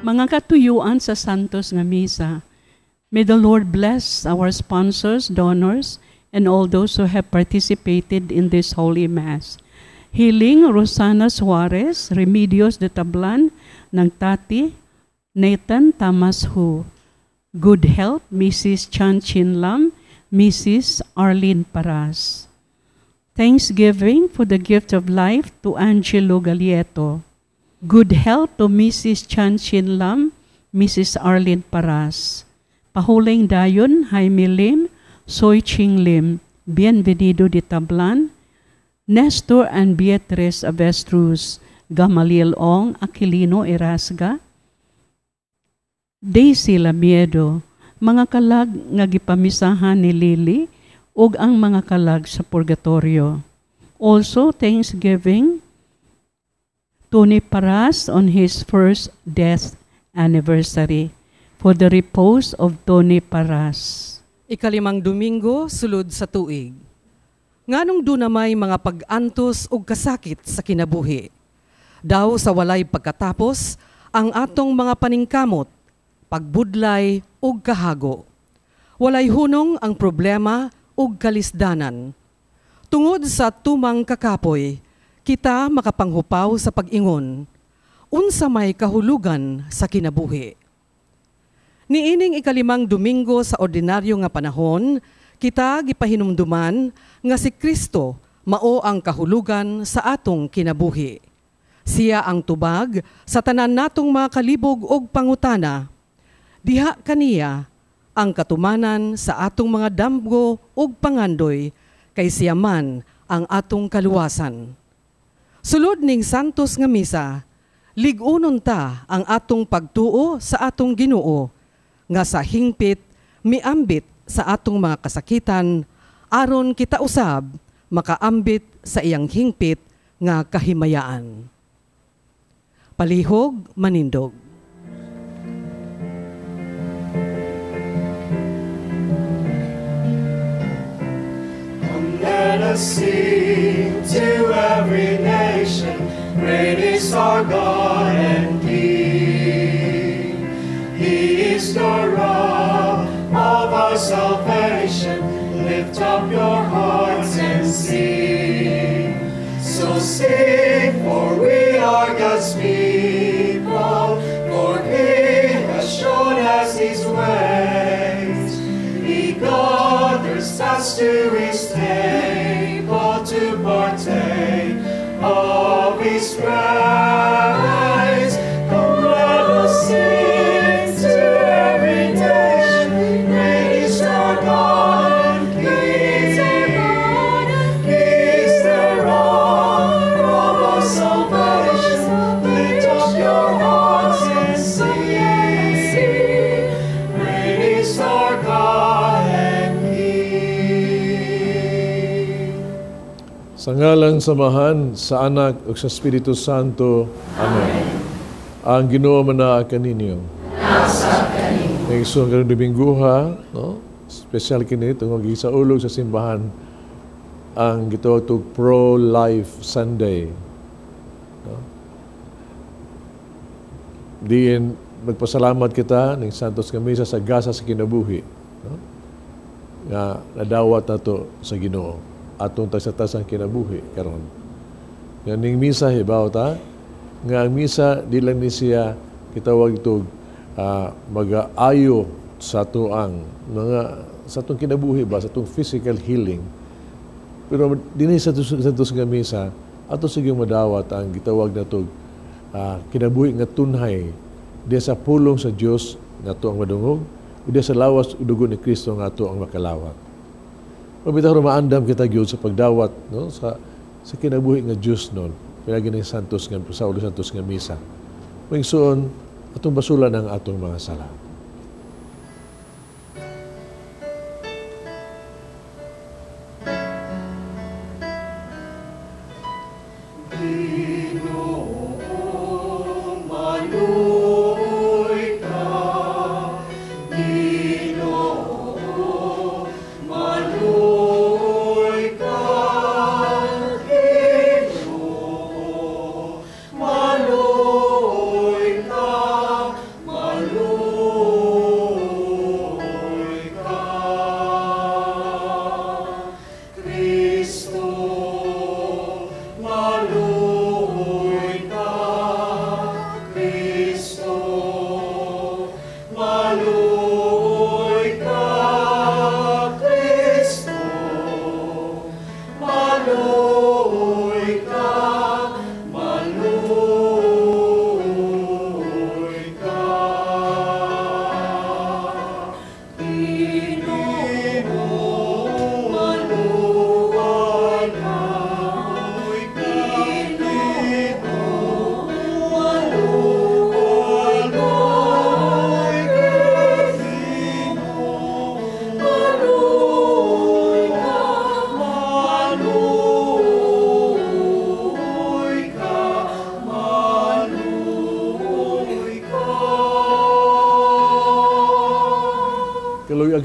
Mga katuyuan sa Santos nga Misa, may the Lord bless our sponsors, donors, and all those who have participated in this Holy Mass. Healing, Rosana Suarez, Remedios de Tablan, ng Tati, Nathan Tamas Hu. Good health, Mrs. Chan Chin Lam, Mrs. Arlene Paras. Thanksgiving for the gift of life to Angelo Galieto. Good health to Mrs. Chan Chin Lam, Mrs. Arlene Paras. Pahuling dayon, Jaime Lim, Soy Ching Lim, Bienvenido de Tablan, Nestor and Beatriz Avestruz, Gamaliel Ong, Aquilino Erasga, Daisy Lamiedo, mga kalag nga gipamisahan ni Lily, ug ang mga kalag sa purgatorio. Also, Thanksgiving, Tony Paras on his first death anniversary for the repose of Tony Paras. Ikalimang Domingo, sulod sa tuig. Nganong dunamay mga pag-antos ug kasakit sa kinabuhi. Daw sa walay pagkatapos, ang atong mga paningkamot, pagbudlay ug kahago. Walay hunong ang problema ug kalisdanan. Tungod sa tumang kakapoy, kita makapanghupaw sa pag-ingon, unsa may kahulugan sa kinabuhi. Niining ikalimang Domingo sa ordinaryo nga panahon, kita gipahinumduman nga si Kristo mao ang kahulugan sa atong kinabuhi. Siya ang tubag sa tanan natong mga kalibog ug pangutana. Diha kaniya ang katumanan sa atong mga damgo ug pangandoy, kay siya man ang atong kaluwasan. Sulod ning Santos nga Misa, lig-unon ta ang atong pagtuo sa atong Ginoo, nga sa hingpit miambit sa atong mga kasakitan, aron kita usab makaambit sa iyang hingpit nga kahimayaan. Palihog manindog. Let us sing to every nation, great is our God and King. He is the rock of our salvation. Lift up your hearts and sing. So sing, for we are God's people, for He has shown us His ways. He gathers us to His table to partake of His praise. Come, let us sing to every nation, great is our God and King. He is the rock of our salvation. Lift up your hearts and sing. Great is our God and King. Sa ngalan samahan, sa Anak ug sa Espiritu Santo. Amen. Ang Ginoo manaa kaninyo. Nasa kaninyo. Ngayong karong Domingguha, no? Special kini tungod sa ulog sa simbahan ang gitawag og Pro-Life Sunday. No? Diin magpasalamat kita ning Santos nga Misa sa gasa sa kinabuhi. No? Nga nadawat nato sa Ginoo atong tagsatasang kinabuhi karon. Nga ning misa hibaw ta nga ang misa di lang ni siya kitawag itog mag-aayo sa tuang mga sa atong kinabuhi ba sa atong physical healing. Pero dinhi sa tus nga misa ato sige madawat ang gitawag natog kinabuhi nga tunhay diya sa pulong sa Dios nga ato ang madungog ug diya sa lawas ug dugo ni Kristo nga ato ang makalawat. Pabitaw maandam kita gyud sa pagdawat no sa kinabuhi nga Dios non kaya gini Santos nga sa ulo Santos nga misa. Mingsuon atong basulan ang atong mga sala.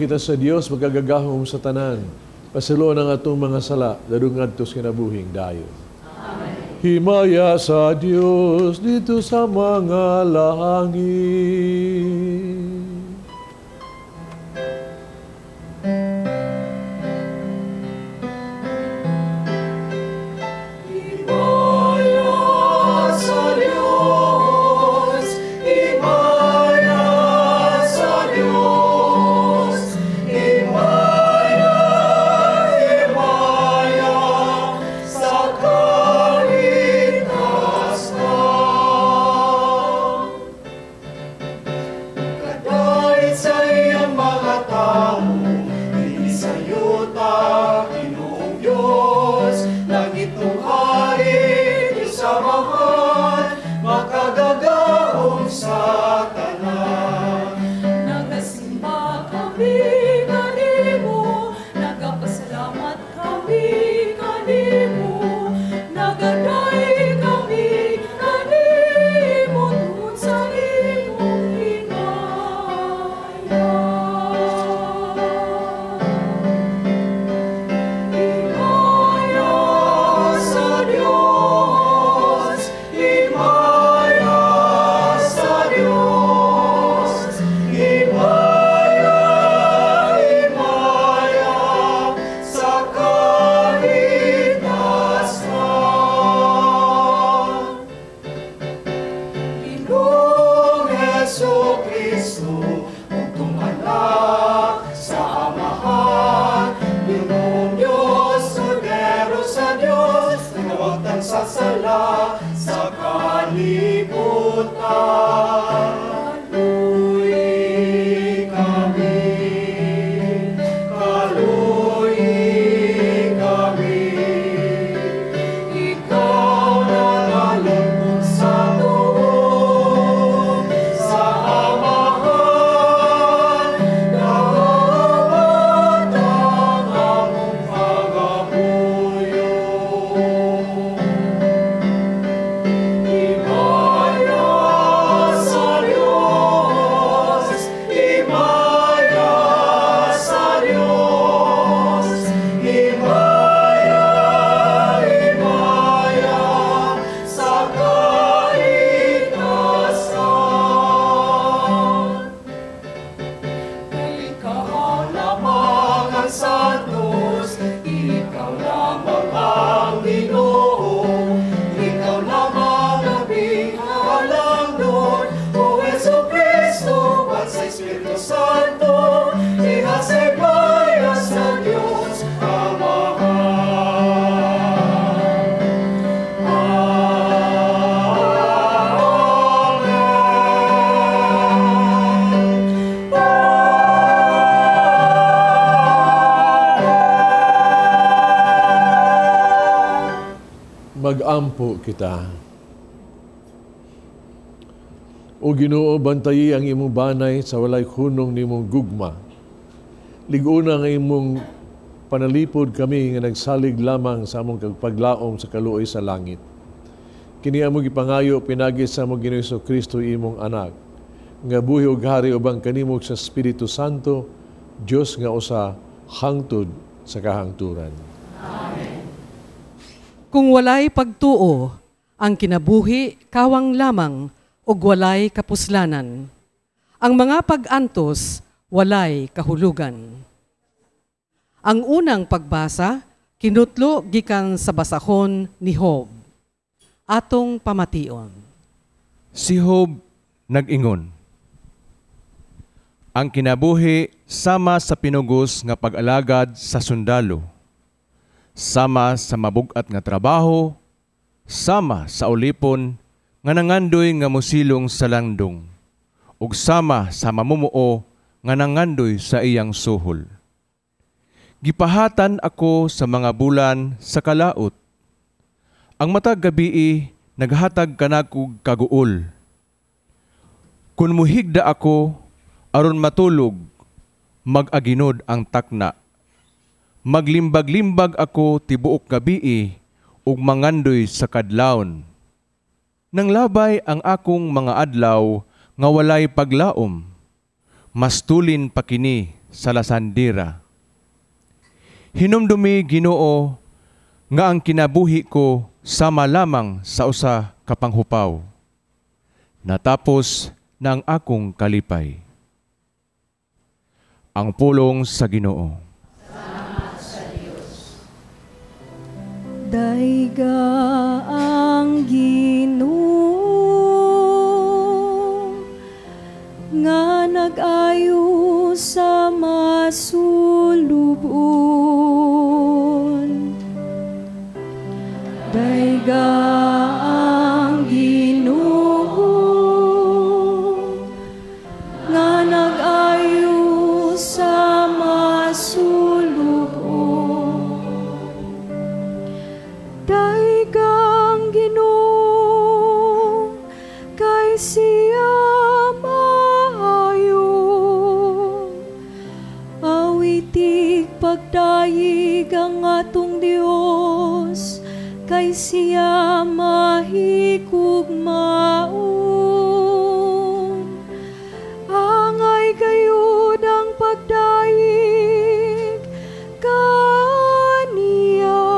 kita sa Dios magagagahom sa tanan. Pasilo ng atong mga sala, dadungad tos kinabuhing dayo. Amen. Himaya sa Dios dito sa mga langit. Mag-ampo kita. O Ginoo, bantayi ang imong banay sa walay hunong nimong gugma. Liguna nga imong panalipod kami nga nagsalig lamang sa among paglaom sa kaluoy sa langit. Kini among ipangayo pinagi sa among Ginoong Jesu-Kristo imong anak. Nga buhi ug hari ubang kanimo sa Espiritu Santo, Dios nga usa hangtod sa kahangturan. Amen. Kung walay pagtuo, ang kinabuhi kawang lamang ug walay kapuslanan. Ang mga pag-antos walay kahulugan. Ang unang pagbasa kinutlo gikan sa basahon ni Job. Atong pamation. Si Job nag-ingon, ang kinabuhi sama sa pinugos nga pag-alagad sa sundalo, sama sa mabugat nga trabaho, sama sa ulipon nga nangandoy nga musilong sa landong, ug sama sa mamumuo nga nangandoy sa iyang suhol. Gipahatan ako sa mga bulan sa kalaot. Ang matag gabii naghatag kanako kaguol. Kun muhigda ako aron matulog, mag-aginod ang takna. Maglimbag-limbag ako tibuok gabii ug mangandoy sa kadlawon. Nang labay ang akong mga adlaw nga walay paglaom, mas tulin pa kini sa lasandira. Hinumdumi, Ginoo, nga ang kinabuhi ko sama lamang sa usa ka panghupaw. Natapos na ang akong kalipay. Ang pulong sa Ginoo. Daiga ang Ginoo nga nag-ayo sa masulubon. Daiga ang Ginoo nga nag-ayo sa masulubon. Daigang Ginoo kay siya maayo, awitig pagdayig ang atong Dios, kay siya mahigugmaon. Angay gayud ang pagdayig kaniya.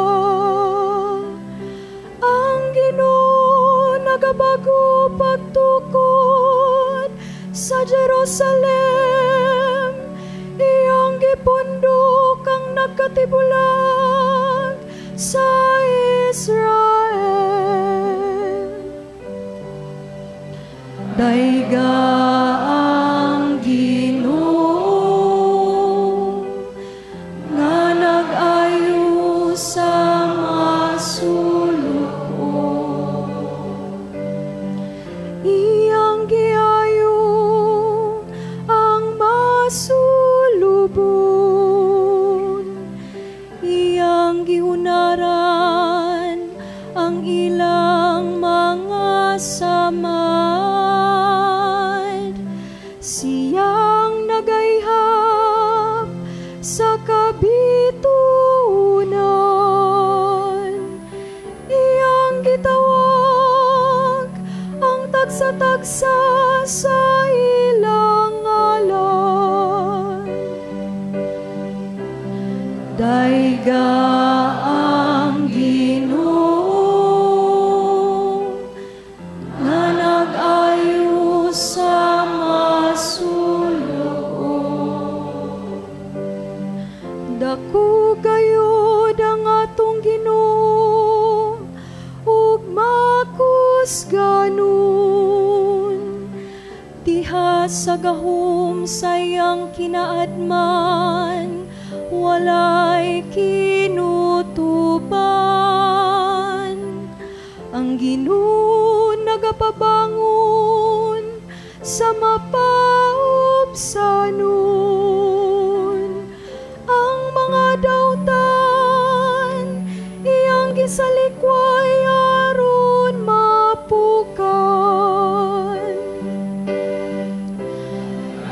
Ang Ginoo nagabago pagtukod sa Jerusalem, iyang gipundok ang nagkatibulag sa Israel. Daiga ang Ginoo nga nag-ayo sa masulubon. Iyang giayo ang masulubon, iyang gihunaran ang ilang mga samad. Siyang nagayhap sa kabitunan, iyang gitawag ang tagsa-tagsa sa ilang ngalan. Daiga ang Ginoo nga nag-ayo sa masulubon. Dako gayud ang atong Ginoo ug makusganon, diha sa gahom sa iyang kinaadman, walay kinutuban. Ang Ginoo nagapabangon sa mapaubsanon. Ang mga dautan iyang gisalikway aron mapukan.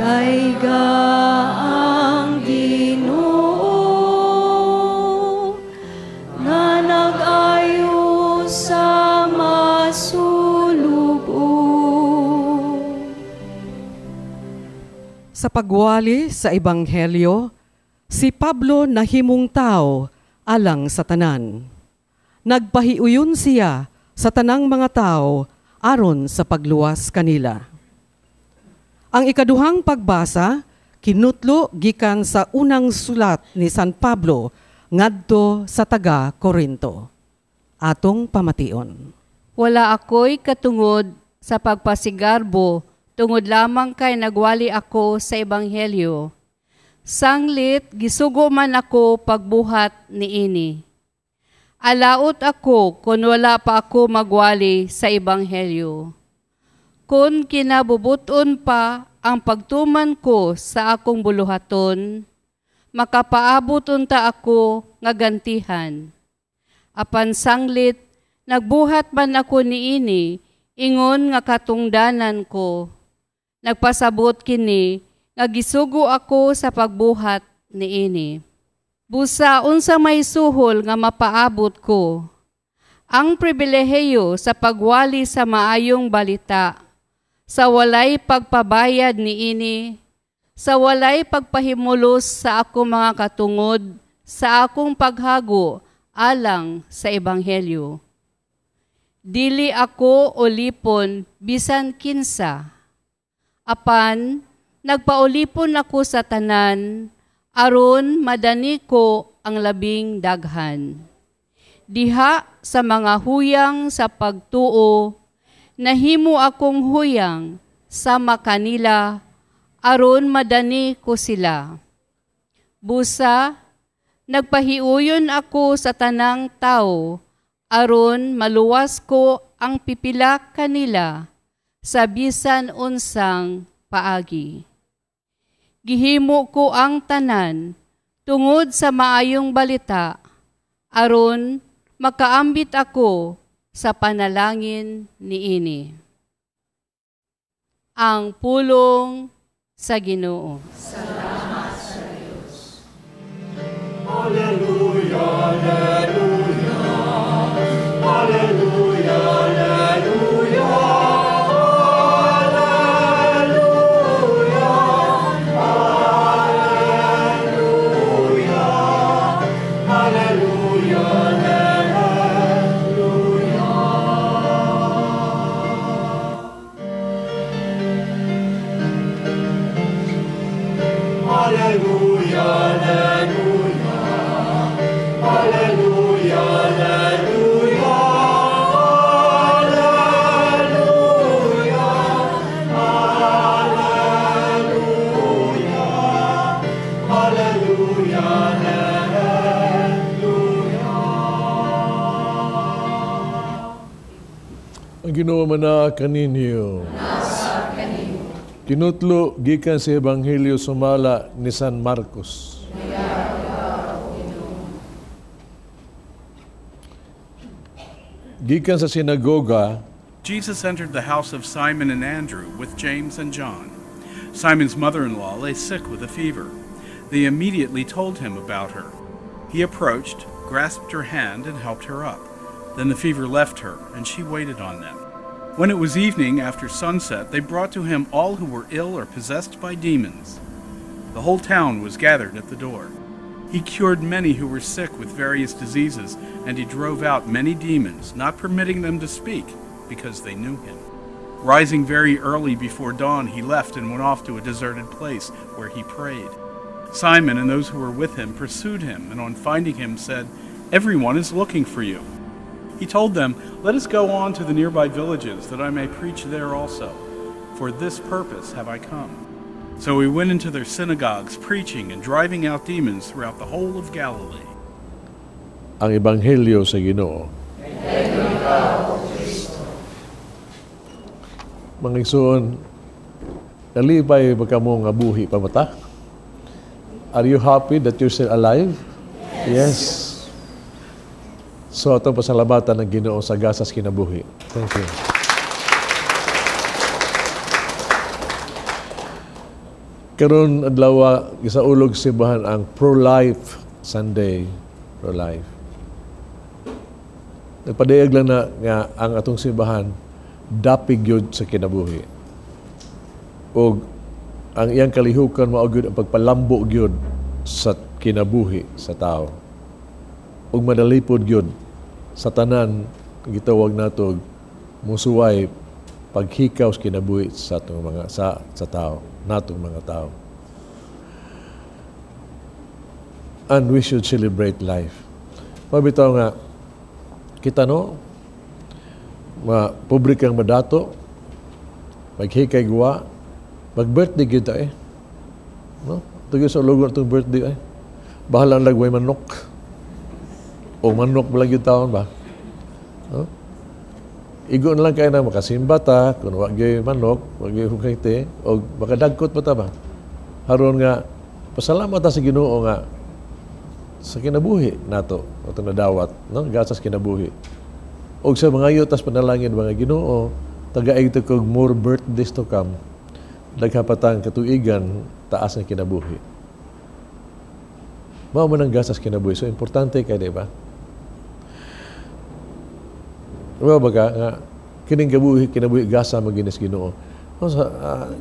Daiga ang Ginoo nga nag-ayo sa masulubon. Sa pagwali sa Ebanghelyo, si Pablo nahimong tao alang sa tanan. Nagpahiuyon siya sa tanang mga tao aron sa pagluwas kanila. Ang ikaduhang pagbasa kinutlo gikan sa unang sulat ni San Pablo ngadto sa taga Corinto. Atong pamation. Wala ako'y katungod sa pagpasigarbo, tungod lamang kay nagwali ako sa Ebanghelyo. Sanglit, gisugo man ako pagbuhat niini. Alaot ako kung wala pa ako magwali sa Ebanghelyo. Kung kinabubuton pa ang pagtuman ko sa akong buluhaton, makapaabot unta ako nga gantihan. Apan sanglit, nagbuhat man ako niini, ingon nga katungdanan ko. Nagpasabot kini, nga gisugo ako sa pagbuhat niini. Busa unsa may suhol nga mapaabot ko. Ang pribilehiyo sa pagwali sa maayong balita, sa walay pagpabayad niini, sa walay pagpahimulos sa akong mga katungod, sa akong paghago alang sa Ebanghelyo. Dili ako ulipon bisan kinsa. Apan, nagpaulipon ako sa tanan, aron madani ko ang labing daghan. Diha sa mga huyang sa pagtuo, nahimo akong huyang sama kanila, aron madani ko sila. Busa, nagpahiuyon ako sa tanang tao, aron maluwas ko ang pipila kanila sa bisan unsang paagi. Gihimo ko ang tanan tungod sa maayong balita, aron makaambit ako sa panalangin niini. Ang pulong sa Ginoo. Salamat sa Diyos. Alleluia, alleluia. Alleluia, alleluia. Alleluia. Alleluia. Alleluia, alleluia. Alleluia, alleluia. Alleluia, alleluia. Alleluia. Alleluia. Alleluia, alleluia. Ang Ginoo mana kaninyo. Tinutlo gikan sa Ebanghelyo sumala ni San Marcos. Gikan sa sinagoga, Jesus entered the house of Simon and Andrew with James and John. Simon's mother-in-law lay sick with a fever. They immediately told him about her. He approached, grasped her hand, and helped her up. Then the fever left her, and she waited on them. When it was evening, after sunset, they brought to him all who were ill or possessed by demons. The whole town was gathered at the door. He cured many who were sick with various diseases, and he drove out many demons, not permitting them to speak, because they knew him. Rising very early before dawn, he left and went off to a deserted place where he prayed. Simon and those who were with him pursued him, and on finding him said, "Everyone is looking for you." He told them, "Let us go on to the nearby villages, that I may preach there also. For this purpose have I come." So we went into their synagogues, preaching and driving out demons throughout the whole of Galilee. ang Ebanghelyo sa Ginoo. Mga igsoon, nalipay ba ka mo nga buhi pa mata? Are you happy that you're still alive? Yes. So, itong pasalamatan ng Ginoo sa gasas kinabuhi. Thank you. Karon adlaw gisaulog simbahan ang Pro-Life Sunday. Pro-Life. Nagpadayag lang na nga ang atong simbahan dapig yun sa kinabuhi. O ang iyang kalihukan mao gyud ang pagpalambo gyud sa kinabuhi sa tao. Ug madalipod gyud sa tanan gitawag nato musuway paghikaw sa kinabuhi sa atong mga sa tao, natong mga tao. And we should celebrate life. Mabitaw nga kita no publikang madato maghikay guwa mag-birthday kita no tuyo sa lugar itong birthday bahala ang lagway manok o manok ba lang yung taon ba no? Igo na lang kayo na makasimba ta kung wag yung manok wag yung hukayte o makadagkot pa ta ba haron nga pasalamat ta sa Ginoo nga sa kinabuhi nato atong nadawat no gasas kinabuhi og sa mga yutas panalangin mga Ginoo tagaig ta kog more birthdays to come daghapatang katuigan taas ang kinabuhi mao man ang gasas kinabuhi so importante kay di ba baga nga kining kinabuhi gasa maginis Ginoo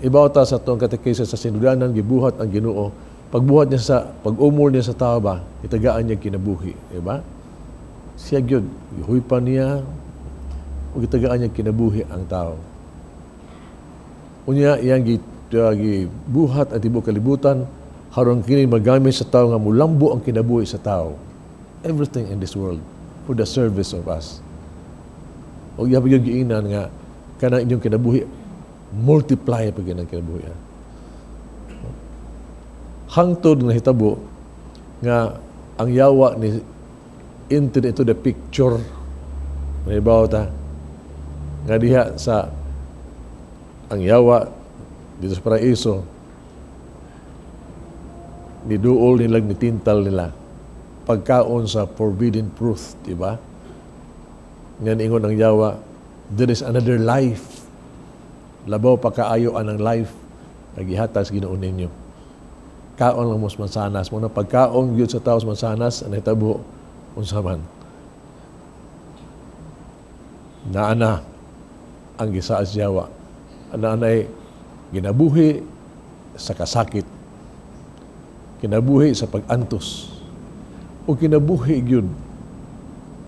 Ibaw ta sa itong katekesa sa sinudanan, gibuhat ang Ginoo. Pagbuhat niya pag-umol niya sa tao ba, itagaan niya kinabuhi. Diba? Siya yun, gihuipan niya, o itagaan niya kinabuhi ang tao. Unya, iyang gibuhat at tibuok kalibutan, harong kini magamit sa tao nga mulambo ang kinabuhi sa tao. Everything in this world for the service of us. O iyang giinan nga, kanang inyong kinabuhi, multiply pag ang kinabuhi. Hangtod na hitabo nga ang yawa ni entered into the picture. Naibaw ta nga diha sa ang yawa dito sa paraiso ni duol nilag ni tintal nila pagkaon sa forbidden fruit, di ba? Nga ingon ang yawa, there is another life. Labaw pa kaayo anang life nagihatag sa Ginoo ninyo. Kaon lang mos mansanas mo na pagkaon gyud sa taos mansanas ang hitabo unsa man. Naana ang gisaas yawa. Naanay ginabuhi sa kasakit. Kinabuhi sa pag-antos. O kinabuhi gyud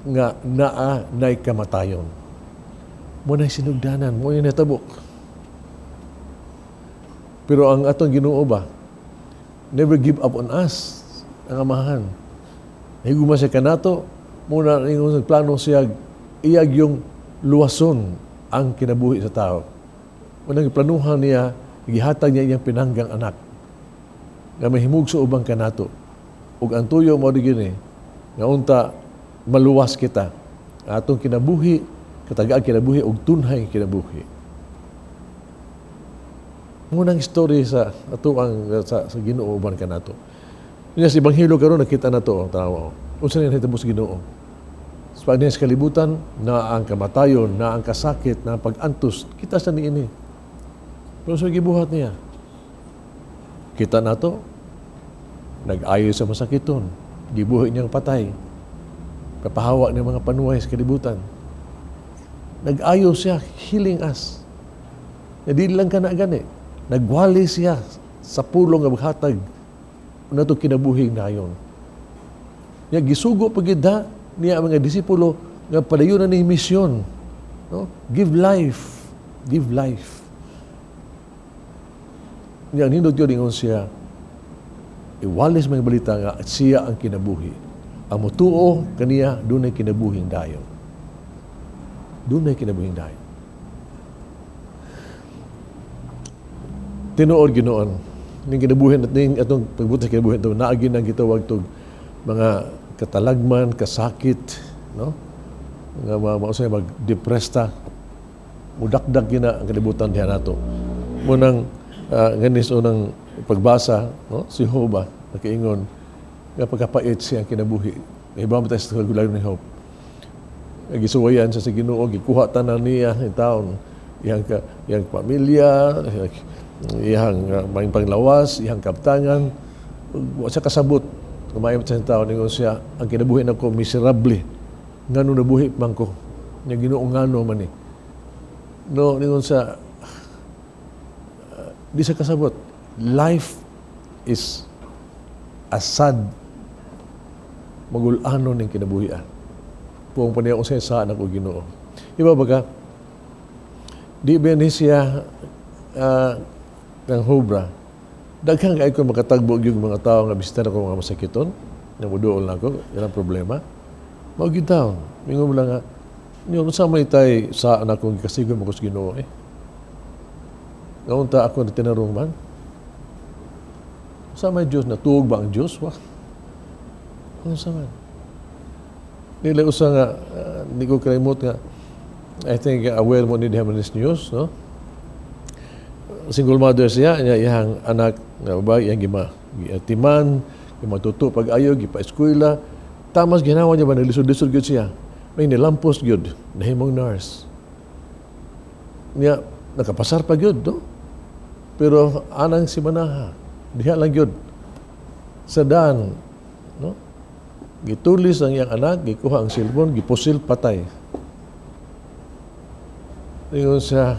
nga naa nay kamatayon. Mo na sinugdanan, mo yung natabok. Pero ang atong Ginoo ba, never give up on us, ang Amahan. Higuma siya kanato, muna yung plano siya, iyag yung luwason ang kinabuhi sa tao. Unang planuhan niya, gihatag niya iyang pinanggang anak, nga mahimug sa ubang kanato. Ug ang tuyo mo digini, nga unta maluwas kita, atong kinabuhi, katagaan kinabuhi, ug tunhay kinabuhi. Munang story sa atuang sa Ginoo ban kanato. Nya sa Ebanghelyo karon nakita nato ang tawo. Unsa ni nahitabo sa Ginoo? Sa pagdinis kalibutan na ang kamatayon, na ang kasakit, na ang pag-antos, kita sa niini. Pero sa gibuhat niya, kita nato nag-ayo sa masakiton, gibuhi niyang patay. Kapahawa ng mga panuway sa kalibutan. Nag-ayo siya, healing us. Hindi lang ka na gani. Nagwali siya sa pulong nga maghatag na ito kinabuhing nayon. Niya gisugo pagida niya ang mga disipulo nga padayon na ni misyon. No? Give life. Give life. Niya nindot yun ingon siya, iwalis mga balita nga at siya ang kinabuhi. Ang mutuo kaniya, doon ay kinabuhing dayon. Doon ay kinabuhing dayon. Tinuod Ginoon ning kinabuhin at ning atong pagbutas kinabuhin to naagi nang gitawag tog mga katalagman, kasakit, no? Nga mausay mag-depressed mudakdak gina ang kalibutan diha nato. Munang ganis unang pagbasa, no? Si Job nakaingon nga pagkapait siya ang kinabuhi. Ibang tayo sa kagulayon ni Job. Gisuwayan sa Ginoo, gikuha tanan niya ang taon, iyang pamilya, iyang may panglawas, iyang kaptangan, wa siya kasabot. Kumayon sa tao, ningon siya, ang kinabuhi na ko, miserable. Ngano nabuhi man ko. Niya Ginoo ngano man ni. No, ningon siya, di siya kasabot. Life is a sad magulano ng kinabuhian. Puwang paniya kung saan ako Ginoo. Iba baga, di ba ni siya ng Hobra, daghang kay ko makatagbo yung mga tao nga bisita ko mga masakiton, nga muduol na ko, yan ang problema. Maugid taon. Mingon mo lang nga, niyo sa may tay sa anak kong kasigo mo ko sa Ginoo eh. Ngaunta ako na tinarong man. Sa may Diyos, natuog ba ang Diyos? Wah. Ano sa man? Nila usa nga, hindi ko kalimot nga, I think aware mo ni Heavenly News, no? Single mother siya, iyang anak nga babae, iyang gimatiman, gimatuto pag-ayo, gipa-eskwela. Tamas ginawa niya ba, naglisod-lisod gyud siya. May nilampos gyud, nahimong nurse. Niya, nakapasar pa gyud, no? Pero anang si Manaha, diha lang gyud. Sa daan, no? Gitulis ang iyang anak, gikuha ang silbon, gipusil patay. Ingon siya,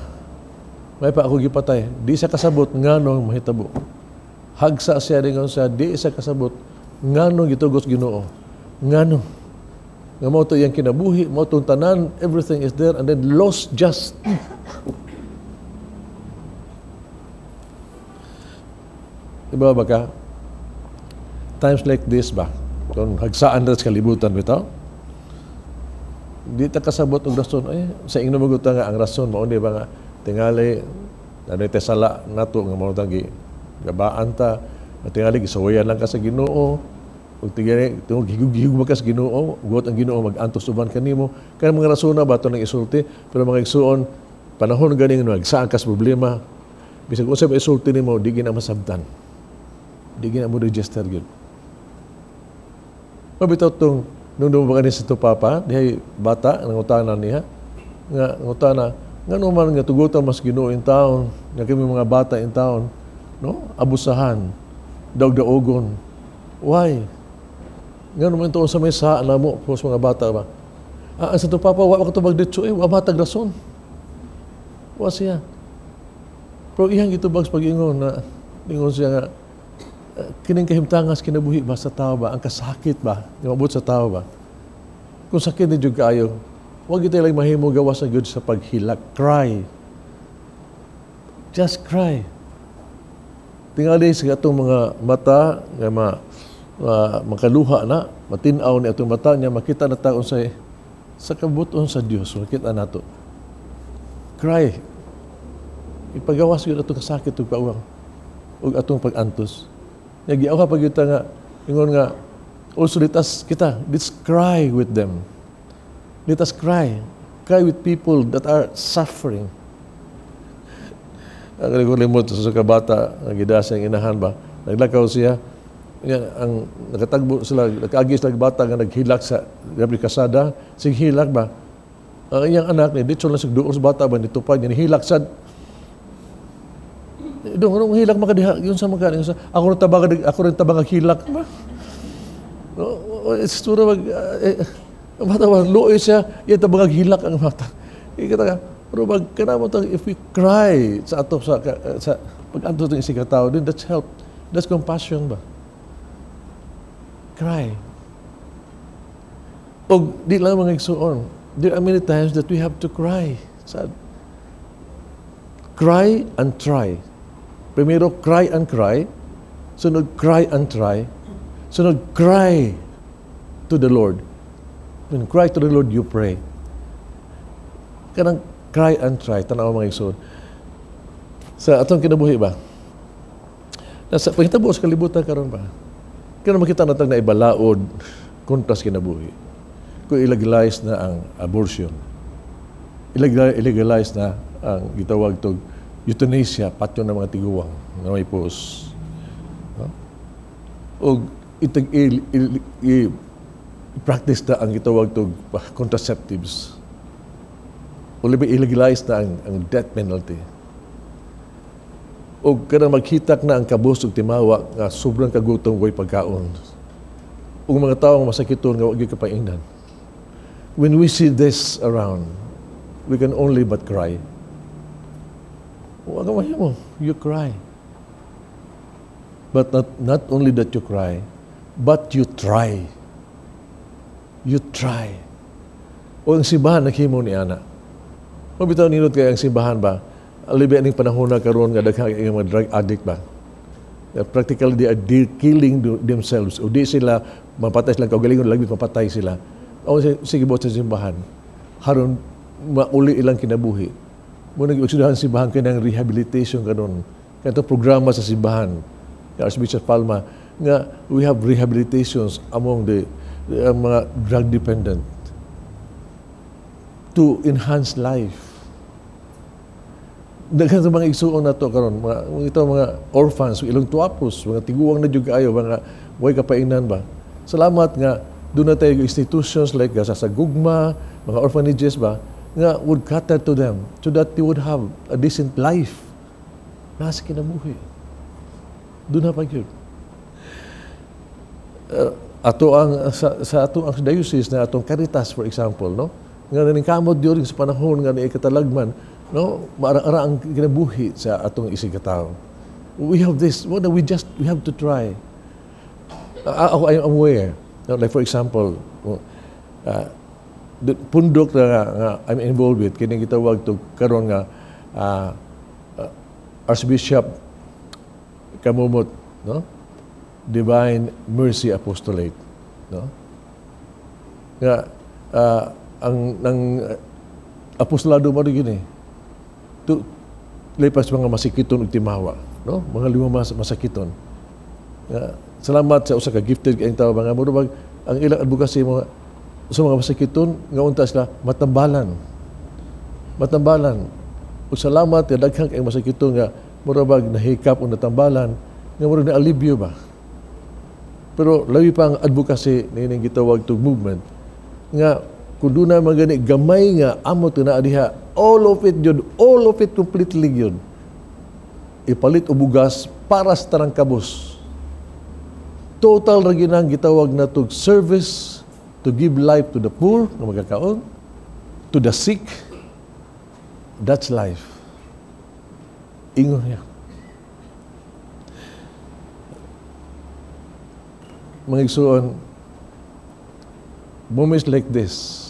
may pa ako gipatay. Di siya kasabot, nganong mahitabo. Hagsa siya ringon siya, di siya kasabot, nganong gitugos Ginoo. Ngano. Nga mo to yung kinabuhi, mo itong tanan, everything is there, and then lost just. Diba ba ka? Times like this ba? Kung hagsaan na sa kalibutan bitaw, di ta kasabot og rason. Ay, sa ingno maguta nga ang rason mao di ba nga tingali ano ite sala nato nga mao tang gabaan ta, tingali gisuwayan lang ka sa Ginoo. Ug tingali tungod higug-higug ka sa Ginoo, ugot ang Ginoo mag-antos uban kanimo. Kaya mga rason na ba to nang isulti, pero mga igsuon panahon ganing nagsaan ka sa problema. Bisag unsa ba isulti nimo, di gina masabtan. Di gina mo register gyud. Mabitaw tong nung dumabang sa ito papa, dihay bata, nangutanan niya, nga ngutana, nga naman nga tugutan mas Ginoo in town, nga kami mga bata in town, no? Abusahan, daog-daogon. Why? Nga naman ito sa may saan na mo, po sa mga bata ba? Ang sa ito papa, wala ka ito magditso, wala matag rason. Wala siya. Pero iyang ito bags pag-ingon na, ingon siya nga, kining kahimtangas kinabuhi ba sa tao ba? Ang kasakit ba? Yung abot sa tao ba? Kung sakit ni Diyog kayo, huwag ito lang mahimo gawas na good sa paghilak. Cry. Just cry. Tingali sa itong mga mata, nga makaluha na, matinaw ni itong mata niya, makita na taon sa kabuton sa Diyos. Makita na ito. Cry. Ipagawas yun itong kasakit o pauwang o itong pag-antos. Nagyaw ka pag kita nga, ingon nga, also let us let's cry with them. Let us cry. Cry with people that are suffering. Ang nagkulimot sa kabata, nagidasa ang inahan ba, naglakaw siya, ang nakatagbo sila, nakaagis lang bata nga naghilak sa gabi kasada, sige hilak ba? Ang iyang anak ni dito lang sa doon sa bata ba, nitupad niya, nihilak sa doon hilak makadiha yun sa mga ako rin tabang hilak ba it's true mag mata ba luoy siya yan tabang hilak ang mata kita pero mag kanamo tang if we cry sa ato sa pag-anto tong isig tao then that's help, that's compassion ba, cry. Og di lang mga igsuon, there are many times that we have to cry. Sad. Cry and try. Primero, cry and cry. Sunod, cry and try. Sunod, cry to the Lord. When cry to the Lord, you pray. Kanang cry and try. Tanaw mga igsoon. Sa atong kinabuhi ba? Nasa pangitabo sa kalibutan karon ba? Kaya makita natang na ibalaod kontra sa kinabuhi. Kung illegalize na ang abortion. Illegalize na ang gitawag tog euthanasia, patyo ng mga tiguwang na may pos. No? O i-practice na ang gitawag tog contraceptives. O libi illegalize na ang death penalty. O kada maghitak na ang kabus ug timawa nga sobrang kagutom way pagkaon. Ug mga tawo masakiton nga wa gyud kapaingnan. When we see this around, we can only but cry. Huwag mo, you cry. But not only that you cry, but you try. You try. O ang simbahan naghimo ni ana. Mabitaw ninot kay ang simbahan ba? Alibi aning panahon na karon nga daghang mga drug addict ba? Practically they are killing themselves. O di sila mapatay sila kaugalingon lagi mapatay sila. O sige sa simbahan. Haron mauli ilang kinabuhi. Muna nag-usudahan simbahan kayo ng rehabilitation kanon. Kaya ito programa sa simbahan. Archbishop Palma, nga we have rehabilitations among the mga drug dependent to enhance life. Daghan sa mga igsuon na to karon, mga orphans, ilong tuapos, mga tiguwang na jud kaayo, mga way kapaingnan ba. Salamat nga doon na tayo institutions like sa Gugma, mga orphanages ba, nga would cater to them so that they would have a decent life. Nasa kinabuhi. Doon na pag-yun. Ato ang sa ato diocese na atong Caritas, for example, no? Nga naningkamot during sa panahon nga ni katalagman, no, maara-ara ang kinabuhi sa atong isig katao. We have this, we have to try. Ako, I'm aware. No, like for example, the pundok na I'm involved with, kini gitawag to karon nga Archbishop Kamumot, no? Divine Mercy Apostolate, no? Nga ang apostolado mo rin gini. Lipas mga masikiton ug timawa, no? Mga 5 masakiton. Salamat sa usa ka gifted kay tawo mga murag ang ilang advocacy mo sa mga masakiton nga unta sila matambalan. Ug salamat kay daghang kay masakiton nga murag nahikap o natambalan nga murag na alibyo ba. Pero labi pa ang advocacy nining gitawag tug movement nga kung doon na magani gamay nga amo na diha all of it completely yun ipalit o bugas para sa tarang kabos. Total ra ginang gitawag na tug service to give life to the poor nga magkakaon, to the sick. That's life. Ingon niya. Mga igsoon, moments like this,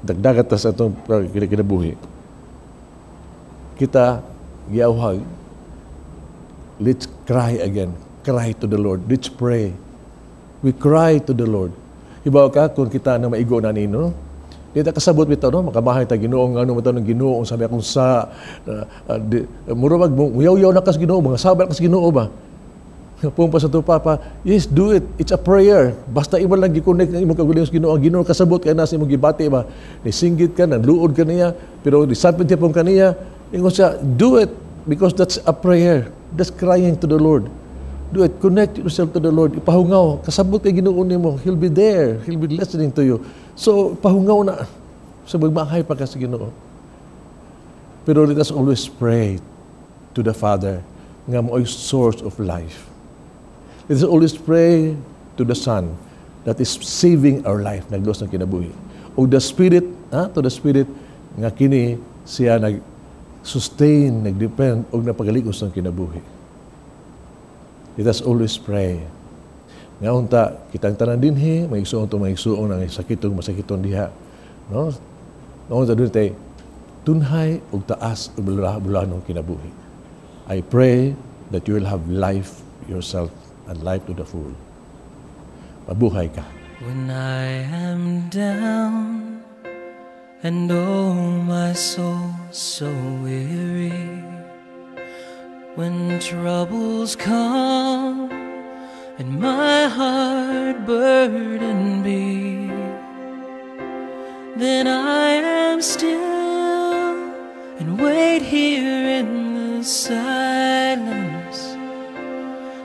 dagdagat sa atong kinabuhi, kita giawhag, let's cry again. Cry to the Lord. Let's pray. We cry to the Lord. Hibaw ka kung kita na maigo na nino, di ta kasabot bitaw no, makamahay ta Ginoo ngano mo ta ng Ginoo sabi akong sa murag muyaw-yaw na kas Ginoo, mga sabal kas Ginoo ba. Pumpa sa to papa, yes, do it. It's a prayer. Basta iba lang gi-connect ng imong kagulong sa Ginoo. Ang Ginoo kasabot kay nasa imong gibati ba. Nisinggit ka, nanluod ka niya, pero disapit niya pong kaniya. Ingon siya, do it because that's a prayer. That's crying to the Lord. Do it. Connect yourself to the Lord. Ipahungaw. Kasabot kay Ginoo nimo. He'll be there. He'll be listening to you. So, pahungaw na. So, magmahay pa ka sa Ginoo. Pero let us always pray to the Father nga mo'y source of life. Let us always pray to the Son that is saving our life, naglos ng kinabuhi. O the Spirit, to the Spirit nga kini siya nag-sustain, nag-depend, o napagaligos ng kinabuhi. Let us always pray. Nga unta, kitang tanan dinhi, may igsuon to may igsuon ang sakitong masakiton diha. No? Nga unta doon tayo, tunhay o taas o bulanong kinabuhi. I pray that you will have life yourself and life to the full. Mabuhay ka. When I am down and oh my soul so weary, when troubles come and my heart burden be, then I am still and wait here in the silence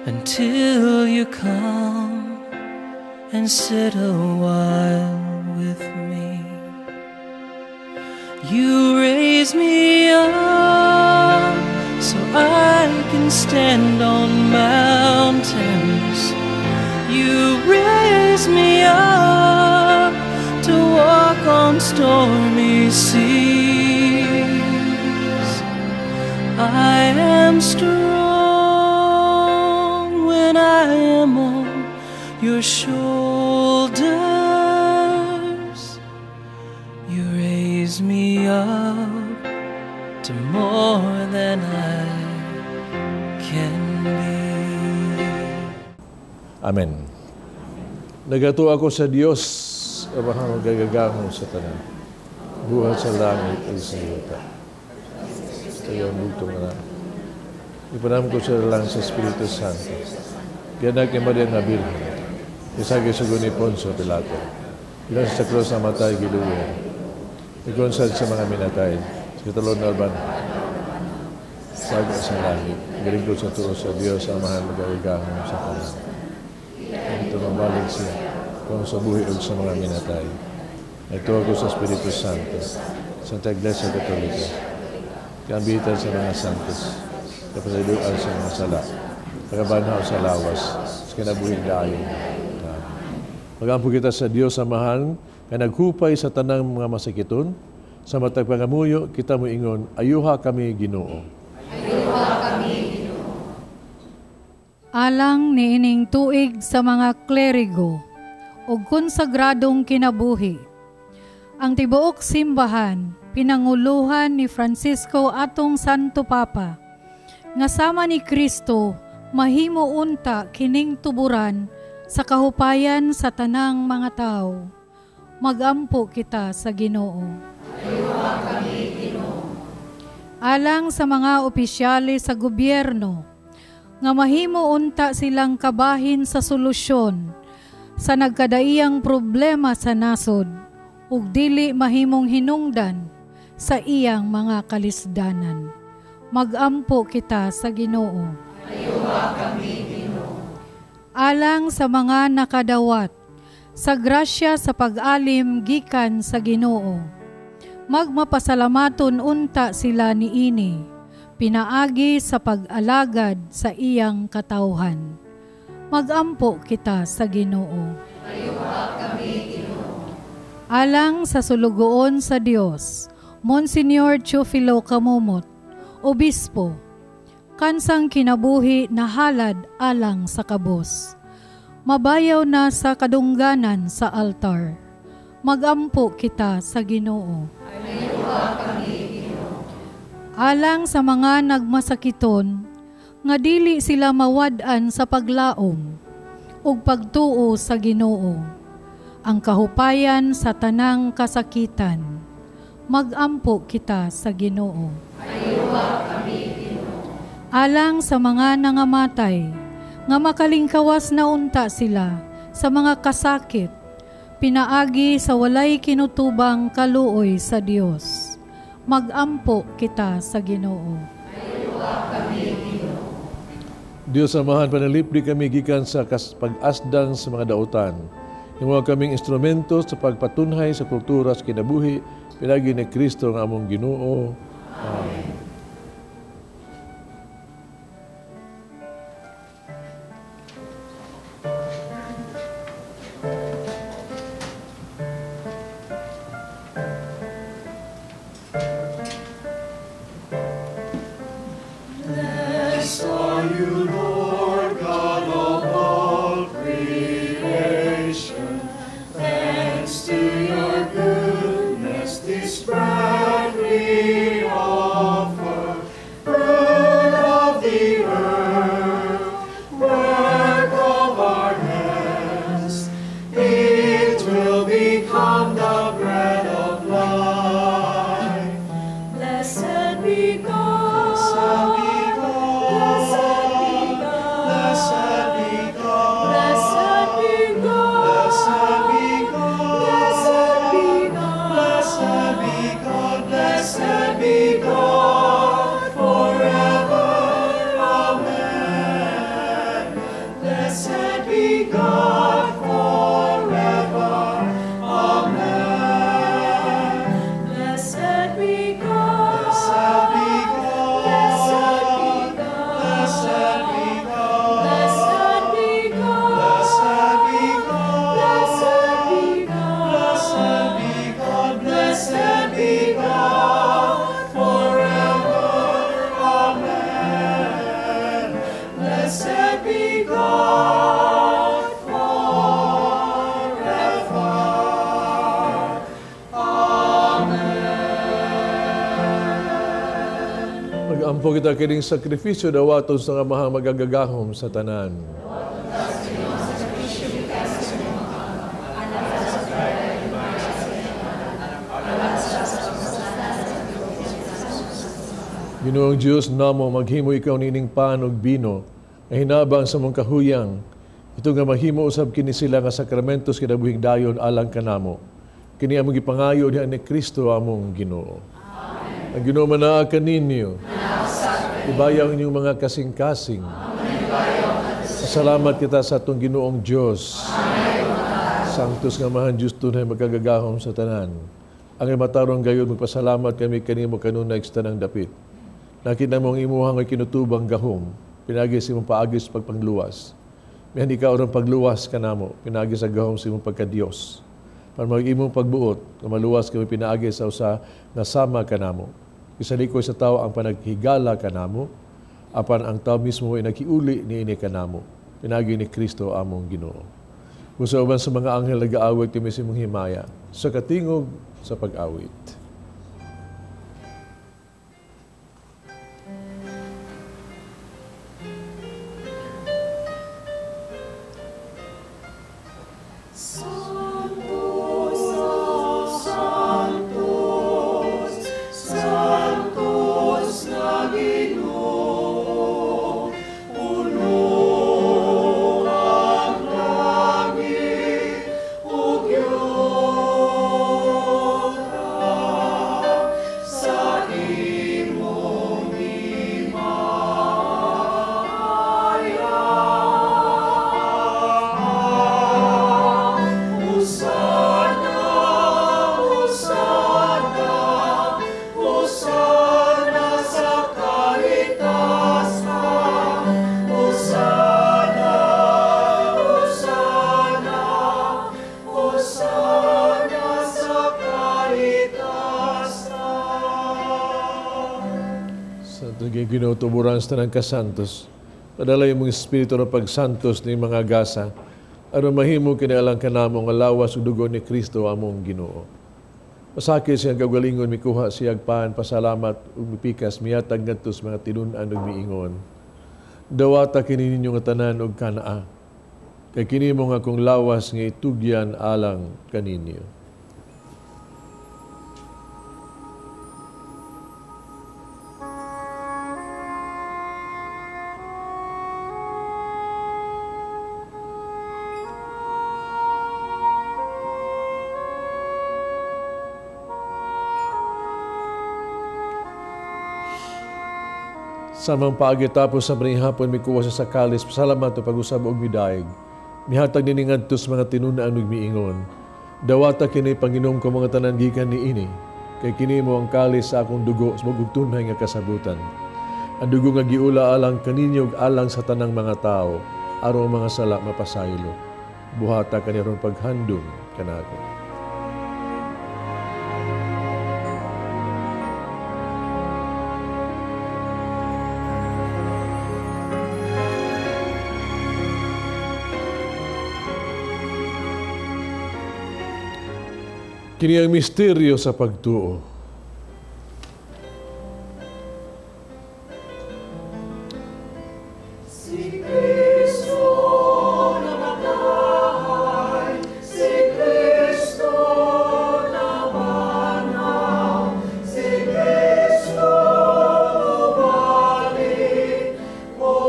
until you come and sit a while with me. You raise me up so I can stand on mountains. You raise me up to walk on stormy seas. I am strong when I am on your shoulders. You raise me up to more than I can be. Amen. Nagato ako sa Dios, abahang gagagamo sa tanan. Buhat sa langit at sa yuta. Sa iyong bugtong na. Ipanam ko sa lang sa Espiritu Santo. Gianak ni Maria na Birhen. Isagi sa ni Poncio Pilato. Ilang sa krus na matay giluyan. Ikonsad sa mga minatay. Sa katalon na alban. Saga sa langit. Galing ko sa tuo sa Diyos ang mahal magagagamo sa tanan. Ito mabalik siya kung sa buhi o sa mga minatay. Ito ako sa Espiritu Santo, Santa Iglesia Katolika, kambitan sa mga santos, kapasiduan sa mga sala, pagkabanhaw sa lawas, sa kinabuhing dayo. Magampo kita sa Diyos Amahan, na naghupay sa tanang mga masakiton, Sa matag pangamuyo, kita mo ingon, ayuha kami Ginoo. Ayuha kami, Ginoo. Alang niining tuig sa mga klerigo o konsagradong kinabuhi. Ang tibuok simbahan, pinanguluhan ni Francisco atong Santo Papa, nga sama ni Kristo, mahimo unta kining tuburan sa kahupayan sa tanang mga tao. Magampo kita sa Ginoo. Ayuha kami, Ginoo. Alang sa mga opisyale sa gobyerno, nga mahimo unta silang kabahin sa solusyon sa nagkadaiyang problema sa nasod, ug dili mahimong hinungdan sa iyang mga kalisdanan. Magampo kita sa Ginoo. Ayuha kami, Ginoo. Alang sa mga nakadawat, sa grasya sa pag-alim gikan sa Ginoo, magmapasalamaton unta sila niini, pinaagi sa pag-alagad sa iyang katawhan. Magampo kita sa Ginoo. Ayuha kami, Ginoo. Alang sa sulugoon sa Dios, Monsignor Teofilo Camumot, Obispo, kansang kinabuhi na halad alang sa kabos. Mabayaw na sa kadungganan sa altar. Magampo kita sa Ginoo. Ayuha kami, Ginoo. Alang sa mga nagmasakiton, nga dili sila mawad-an sa paglaom ug pagtuo sa Ginoo, ang kahupayan sa tanang kasakitan. Magampo kita sa Ginoo. Ayuha kami, Ginoo. Alang sa mga nangamatay, nga makalingkawas na unta sila sa mga kasakit, pinaagi sa walay kinutubang kaluoy sa Dios. Magampo kita sa Ginoo. Ayuha kami, Ginoo. Diyos amahan, panalipdi kami gikan sa pag-asdang sa mga dautan. Himuha kaming instrumento sa pagpatunhay sa kultura sa kinabuhi, pinagi ni Kristo ang among Ginoo. Amen. Blessed are you, Lord God of all creation. Thanks to your goodness, this bread we offer, fruit of the earth, work of our hands. It will become the bread of life. Blessed be God. Mag-ampo kita kining sakripisyo dawaton sa nga mahang magagagahom sa tanan. Ginoong Diyos namo, maghimo ikaw nining pan ug bino nga hinabang sa mong kahuyang. Ito nga mahimo usab kini sila nga sakramentos kinabuhing dayon alang kanamo. Kini among gipangayo diha ni Kristo among Ginoo. Amen. Ang Ginoo manaa kaninyo. Ibayaw inyong mga kasing-kasing. Salamat kita sa atong Ginoong Diyos. Sanctus nga mahan Diyos tunay magkagagahom sa tanan. Ang matarong gayon magpasalamat kami kanimo kanunay sa tanang dapit. Nakita mong imuhang ay kinutubang gahom, pinagi sa imong paagi sa pagpangluwas. Mihan ikaw ron pagluwas ka namo, pinagi sa gahom sa imong pagka-Diyos. para mag-imong pagbuot, na maluwas kami pinaagi sa usa nga sama kanamo. Isalikoy sa tao ang panaghigala kanamo, apan ang tao mismo ay nakiuli niini kanamo. Pinagi ni Kristo among Ginoo. Gusto uban sa mga anghel nag-aawit kami sa imong himaya, sa katingog sa pag-awit. Ginutuburan sa tanang kasantos, padalay mong espiritu ng pagsantos ni mga gasa, aron mahimo kinalang kanamo nga lawas ug dugo ni Kristo among Ginoo. Pasakit siyang kagalingon mikuha siyag paan pasalamat ug mipikas miyatag ngadto sa mga tinun-an ug miingon. Dawata kini ninyo nga tanan og kanaa. Kay kini mo nga kung lawas nga itugyan alang kaninyo. Samang paagi tapos sa maring hapon mikuha sa kalis, pasalamat o pag-usab og midaig. Mihatag nini ngadto sa mga tinun-an ug miingon. Dawata kini Panginoon ko mga tanan gikan niini, kay kini mo ang kalis sa akong dugo sa mugog tunhay nga kasabutan. Ang dugo nga giula alang kaninyo ug alang sa tanang mga tao, aron mga sala mapasaylo. Buhata kaniron paghandom kanako. Kini ang misteryo sa pagtuo. Si Kristo namatay, si Kristo nabanhaw, si Kristo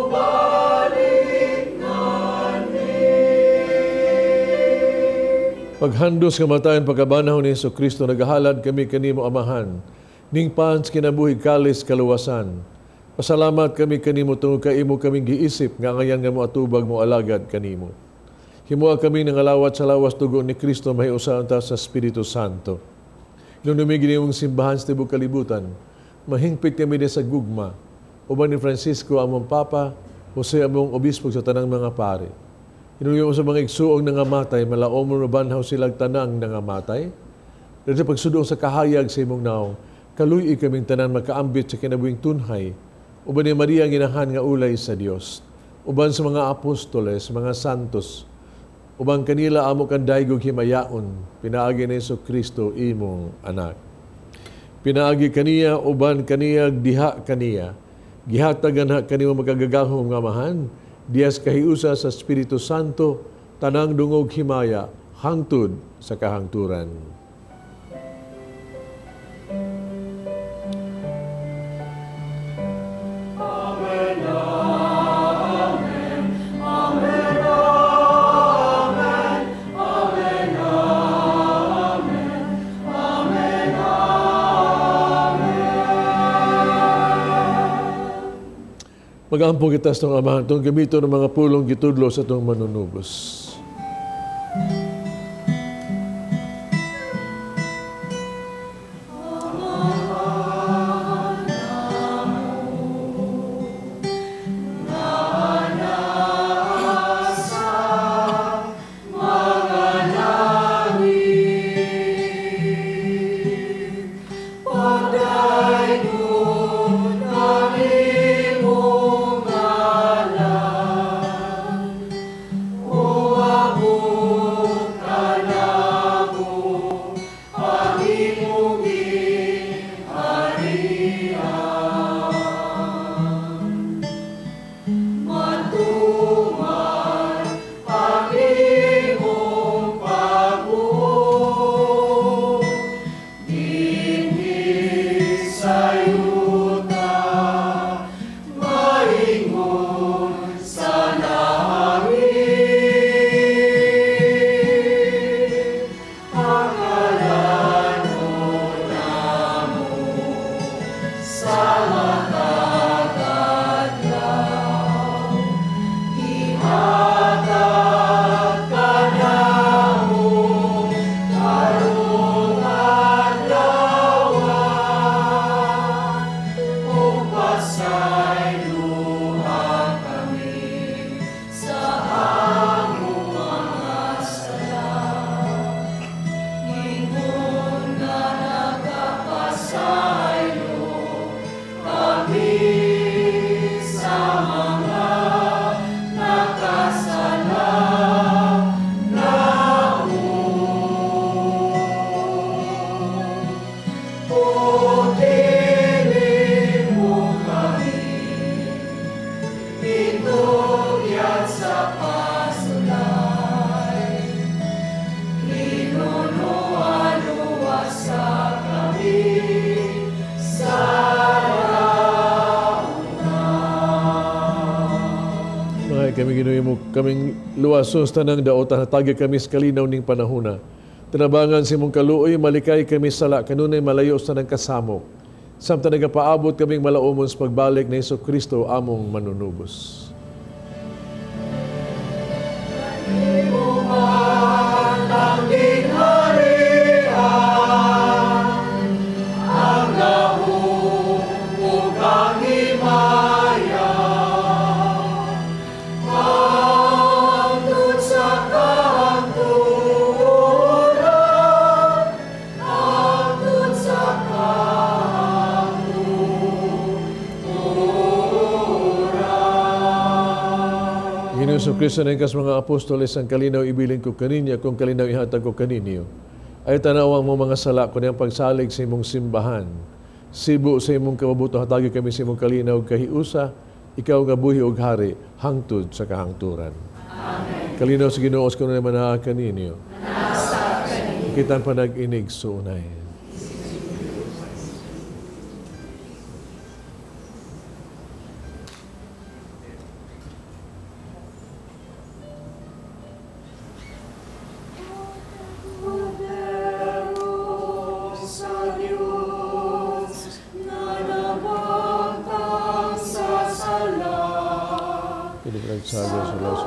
balik nani. Paghandos kamatayon pagkabanhaw ni Jesucristo, nagahalad kami kanimo Amahan, ning pans kinabuhi kalis kaluwasan. Pasalamat kami kanimo tungod kay imo kaming giisip nga ngayan nga mo atubag mo alagad kanimo. Himuha kami nangalawat sa lawas dugo ni Kristo mahiusaon ta sa Espiritu Santo. Inunumigi nimong simbahan sa tibok kalibutan, mahingpit kami din sa gugma, uban ni Francisco among Papa, Jose among Obispo sa tanang mga pari. Inunumigi sa mga igsuong nangamatay, malaom mo banhaw silang tanang nangamatay. Dahil sa pagsudong sa kahayag sa imong naong, kaluy kaming tanan makaambit sa kinabuhing tunhay, uban ni Maria ginahan nga ulay sa Dios, uban sa mga apostoles, mga santos, uban kanila amo kan daygog himayaon, pinaagi ni Jesucristo imong anak. Pinaagi kaniya, uban kaniya, diha kaniya, gihatagan ha kanimo magagagahom nga Amahan, Dias kahiusa sa Espiritu Santo, tanang dungog himaya, hangtod sa kahangturan. Amen, amen, amen, amen, amen, amen, amen. Mag-ampong kita sa itong Amahan, itong gamito ng mga pulong gitudlo sa itong manunubos. Mga langit Kami Ginoo mo kaming luwason sa tanang daotan, hatagi kami sa kalinaw ning panahona. Tinabangan si mong kaluoy, malikay kami sala, kanunay malayo sa tanang kasamok. Samtang nagapaabot kaming malaumon sa pagbalik na Hesus Kristo among manunubos. Ginoo Kristo ng kas mga apostoles ang kalinaw ibilin ko kaninya kung kalinaw ihatag ko kaninyo. Ay tanawang mo mga sala ko niyang pagsalig sa imong simbahan. Sibo sa imong kababuto hatagi kami sa imong kalinaw kahiusa, ikaw nga buhi og hari hangtod sa kahangturan. Amen. Kalinaw sa Ginoo ko na manaha kaninyo. Kitan pa nag-inig sunay. Sabi sa Los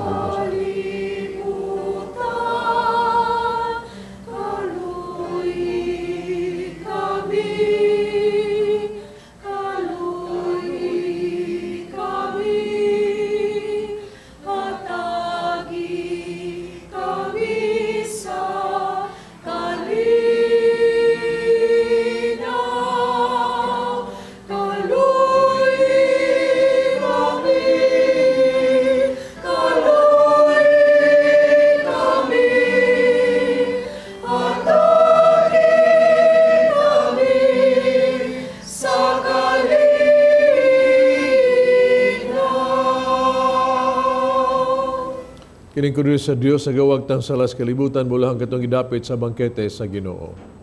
Kining kuno sa Dios sa gawag tang salas kalibutan bulahang katong gidapit sa bangkete sa Ginoo.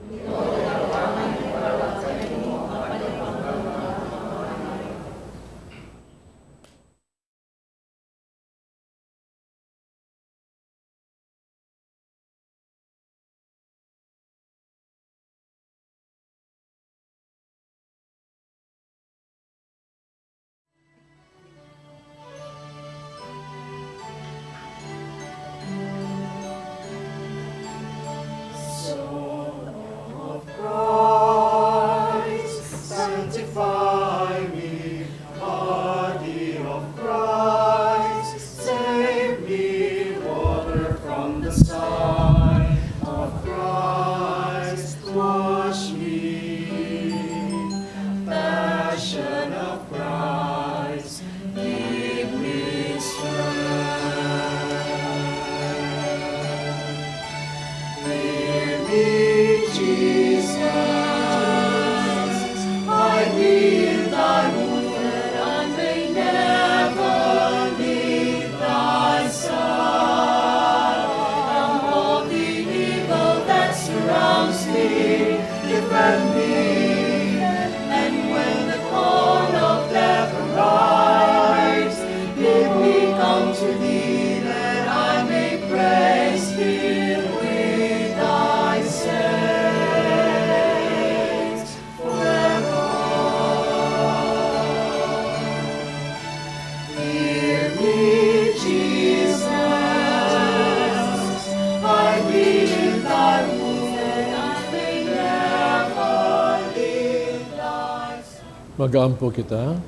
Mag-aampo kita.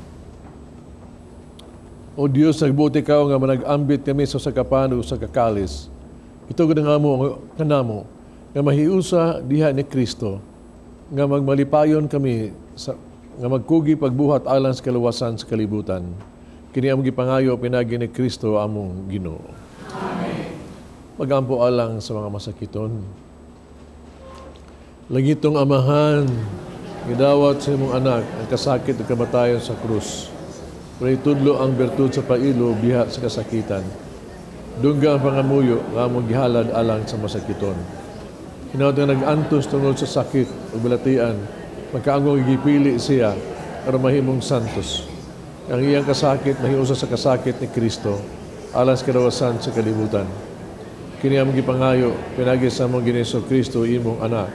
O Diyos, nagbuti ka nga manag-ambit kami sa sakapan o sa kakalis. Ito nga mo, kanamo, nga mahiusa diha ni Kristo, nga magmalipayon kami, nga magkugi pagbuhat alang sa kaluwasan sa kalibutan. Kini among gipangayo pinagi ni Kristo among Ginoo. Amen. Mag-aampo alang sa mga masakiton. Langitong Amahan, gidawat sa imong anak ang kasakit at kamatayon sa krus. Pray tudlo ang bertud sa pailo biha sa kasakitan. Dungga ang pangamuyo nga among gihalad alang sa masakiton. Hinawad nga nag-antos tungod sa sakit o balatian, magkaangong gipili siya para mahimong santos. Ang iyang kasakit mahiusa sa kasakit ni Kristo, alas karawasan sa kalibutan. Kini among gipangayo pinagi sa among Ginoong Kristo imong anak.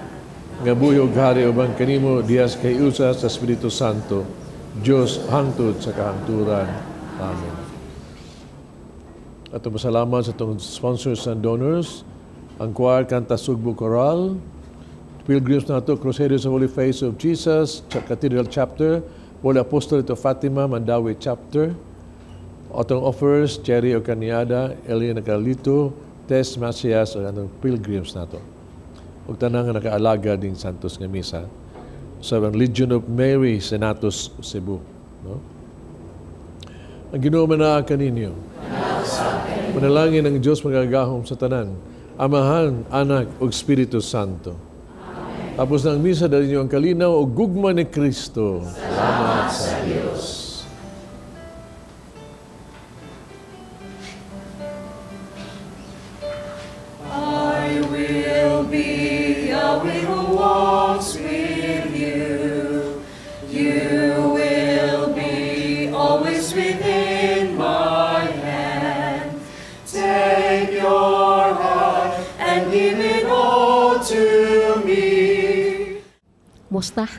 Nga buhi ug hari ubang kanimo diyas kay usa sa Espiritu Santo, Dios hangtod sa kahangturan. Amen. At masalamat sa itong sponsors and donors, ang choir Kanta Sugbo Choral, Pilgrims na ito, Crusaders of Holy Face of Jesus, Cathedral Chapter, Holy Apostolate of Fatima, Mandawi Chapter, Otong Offers, Cherry Ocaniada, Elena Carlito, Tess Macias, o anong Pilgrims na ito. Huwag tanang nakaalaga din Santos nga Misa sa Legion of Mary, Senatus, Cebu. No? Ang Ginoo manaa kaninyo. Manalangin ang Diyos magagahom sa tanan, Amahan, Anak, ug Espiritu Santo. Amen. Tapos ng misa dali niyo ang kalinaw o gugma ni Kristo. Salamat sa Diyos. I will be Yahweh who walks with you. You will be always within my hand. Take your heart and give it all to me. Musta?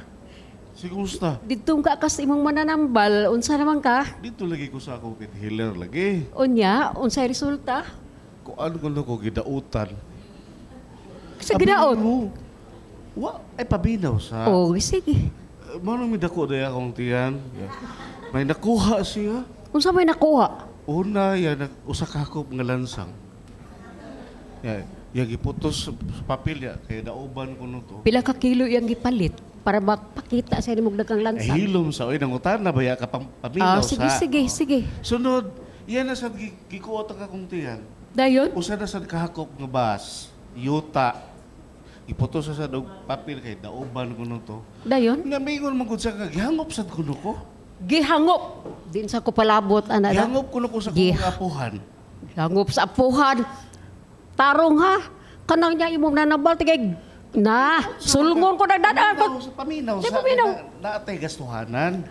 Sigusta. Dito ka kas imong mananambal, unsa naman ka? Dito lagi ko sa akong pit healer lagi. Unya, unsay resulta? Kung ano ko gidautan. Sa gidaot? Ay pabinaw sa. Oh, sige. Manong may dako daya akong tiyan. May nakuha siya. Unsa may nakuha? Una, yan, usakakop nga lansang. Yan, giputos sa papel ya, kaya dauban ko no to. Pila ka kilo yung gipalit para magpakita sa imong dagang lansang? Hilom sa, nangutan na ba ya ka paminaw sige, sa. Sige. Sunod, yan na sa gikuot ang akong tiyan. Dayon? Usa na sa kahakop nga bas, yuta. Iputos sa dog papel kay dauban ko no to. Dayon? Nga mingon man gud sa gihangop sad kuno ko. Gihangop din sa ko palabot ana. Gihangop kuno ko sa kong apuhan. Gihangop sa apuhan. Tarong ha. Kanang niya imong nanambal tigay na sulngon ko nagdadaan ko. Sa paminaw Di sa paminaw. naatay gastuhanan.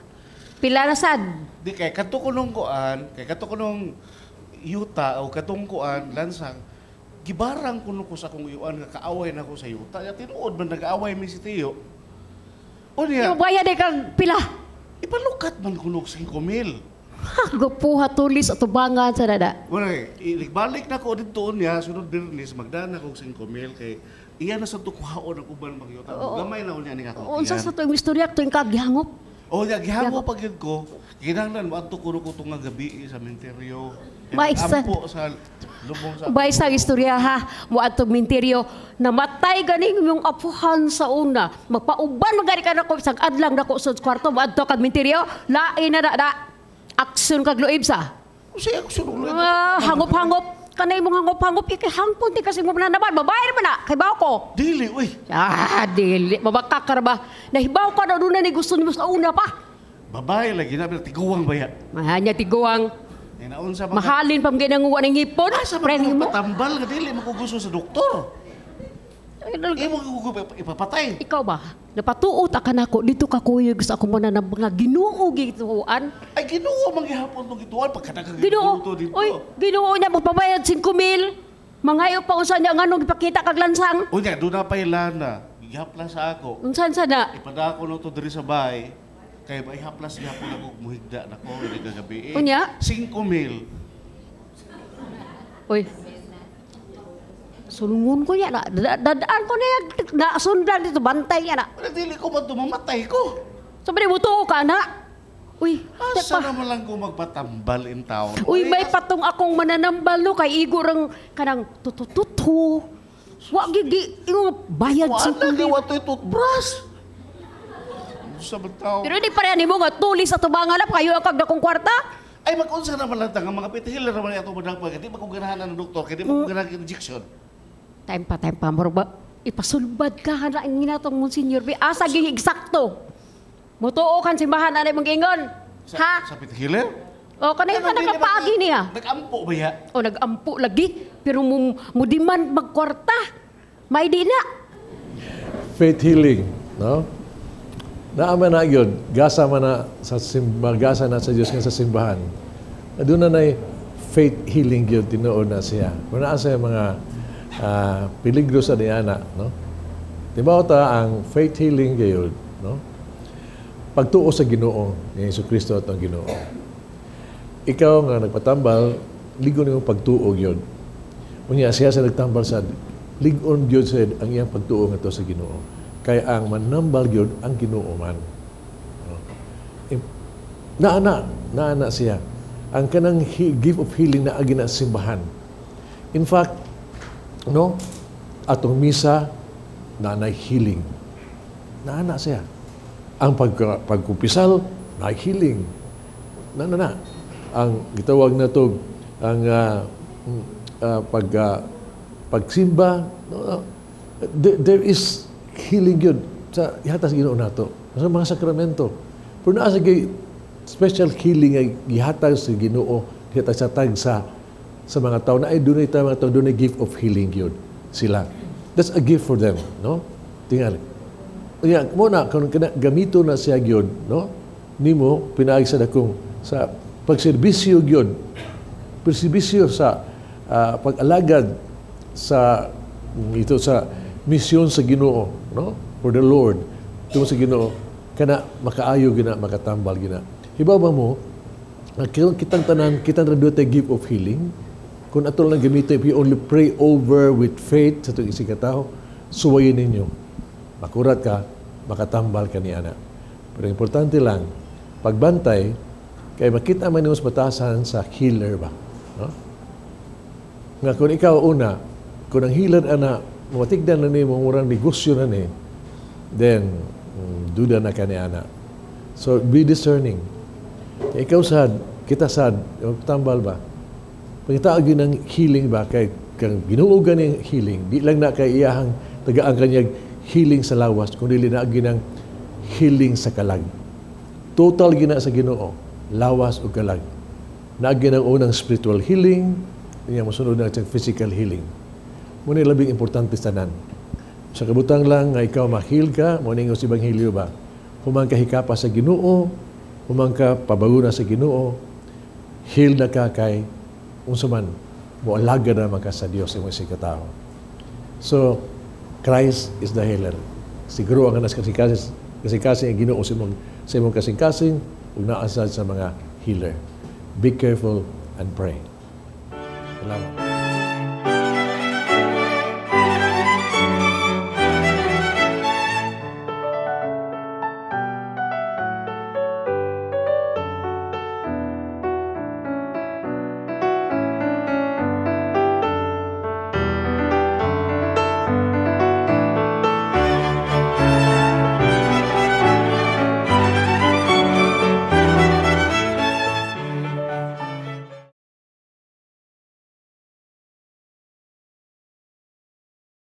Pila na sad? Di kay kadto kunong kuan, kay kadto kunong yuta o katong kuan lansang gibarang kuno ko sa akong iuan nga kaaway na ko sa yuta. Ya tinuod man nag-away mi si Tiyo. Unya. Yung bayad kang pila? Ipalukat man kuno sa 5,000. Gupuha tulis at tubangan sa dada. Wala, balik na ko dito niya, sunod Bernis, magdana ko sa 5,000 kay iya na sa tukuhaon ang uban magyuta. Gamay na unya ni ka. Unsa sa tuwing istorya tuwing kagihangop? O ya gihangop pag yun ko. Kinahanglan mo adto ko tunga gabi sa menteryo. Maisa. Ampo sa lubong sa. Baysa istorya ha, mo atong minteryo namatay ganing yung apuhan sa una. Magpauban magari ka nako isang adlang nako sa kwarto mo adto kag minteryo, lain na aksyon kag luib sa. Usa aksyon luib. Hangop-hangop. Kanay mong hangop-hangop, ikihangpon ti kasi mo naman. Babae naman na, kaybaw ko. Dili, uy. Dili. Mabakak ka ba? Nahibaw ka na doon na ni gusto niyo sa una pa. Babae lagi na, pero tiguwang ba yan? Mahanya tiguwang. Mahalin pang ginanguwa ng ipon. Sa mga patambal, dili mo gusto sa doktor. Imo ipapatay. Ikaw ba? Napatuot ka na ako, dito ka kuyog sa akong mga mga Ginoo gituan. Ay, Ginoo manggihapon itong gituan, pagkadagang Ginoo dito. Uy, Ginoo niya magpabayad 5,000. Mangayo pa usan niya nganong ipakita kag lansang. O niya, doon na pa ilana. Gihaplas sa ako. Unsan sana? Ipadako na ito diri sa bahay. Kaya ba ihaplas niya po na muhigda na ko, hindi kagabi. Unya? 5,000. Uy. Sulungon ko niya na. Dadaan ko niya. Nasundan dito. Bantay niya na. Dili ko ba mamatay ko? Sabi mo to ka na. Uy. Asa naman lang ko magpatambal in town? Uy, may patong akong mananambal no. Kay Igor ang kanang tutututu. Wag gigi. Yung bayad sa kundi. Wala ito'y toothbrush. Sa bataw. Pero hindi pa rin mo nga tulis at tubangalap. Kayo ang kagdakong kwarta. Ay, mag-unsa naman lang tanga. Mga pitihila naman yung itong madagpag. Hindi magkuganahan ng doktor. Kaya di magkuganahan ng injection. Time pa. Marba, ipasulbad ka na ang ginatong Monsignor. Asa ging eksakto. Mutuo kan simbahan anay mong ingon. Ha? Sa pitihila? O, kanina ka nakapagi niya. Nag-ampo ba ya? O, nag-ampo lagi. Pero mo demand magkwarta. May di na. Faith healing, no? Naaman na yun, gasa man na sa gasa na sa Diyos nga sa simbahan. Doon na faith healing yun, tinuod na siya. Kung naa siya mga peligro sa diana, no? Diba ta ang faith healing yun, no? Pagtuo sa Ginoo, ni Jesucristo at ang Ginoo. Ikaw nga nagpatambal, ligon yung pagtuo yun. Unya siya sa nagtambal sa ligon yun sa ang iyang pagtuo nga to sa Ginoo. Kaya ang manambal yun ang Ginoo man. No? Naana siya. Ang kanang gift of healing na agina simbahan. In fact, no, atong misa na healing. Naana siya. Ang pagkupisal na healing. Na. Ang gitawag na to ang pagsimba, no, there is healing yun sa ihatas Ginoo nato. Sa mga sakramento. Pero naa sa special healing ay gihatag sa Ginoo gihatag sa tag sa mga tao na ay dunay ta mga tao dunay gift of healing yun sila. That's a gift for them, no? Tingali. Unya mo na kung gamito na siya gyud, no? Nimo pinaagi sa dakong sa pagserbisyo gyud. Pagserbisyo sa pag-alagad sa ito sa misyon sa Ginoo, no? For the Lord. Tungod sa Ginoo kana makaayo gina makatambal gina. Hibaw ba mo, kitang tanan, kitang radote gift of healing, kung ato lang gamitin, if you only pray over with faith sa itong isang katao, suwayin ninyo. Makurat ka, makatambal ka ni Ana. Pero importante lang, pagbantay, kaya makita man yung batasan sa healer ba? No? Nga kung ikaw una, kung ang healer ana, matigdan na ni mong murang negosyo na ni, then, duda na ka ni Ana. So, be discerning. Ikaw sad, kita sad, tambal ba? Pagkitaag yun ng healing ba? Kay kang ginuugan ng healing, di lang na kay iyahang tagaan kanyang healing sa lawas, kundi linaagin ng healing sa kalag. Total gina sa Ginoo, lawas o kalag. Naagin ang unang spiritual healing, niya masunod na sa physical healing. Muna labing importante sa nan. Sa kabutang lang nga ikaw ma-heal ka, muna yung si Ebanghelyo ba? Humang kahikapa sa Ginoo, humang ka pabaguna sa Ginoo, heal na ka kay unsaman mo alaga na ka sa Dios imong si katao. So Christ is the healer. Siguro ang anas kasing-kasing ang Ginoo sa imong kasing-kasing ug naasad sa mga healer. Be careful and pray. Salamat.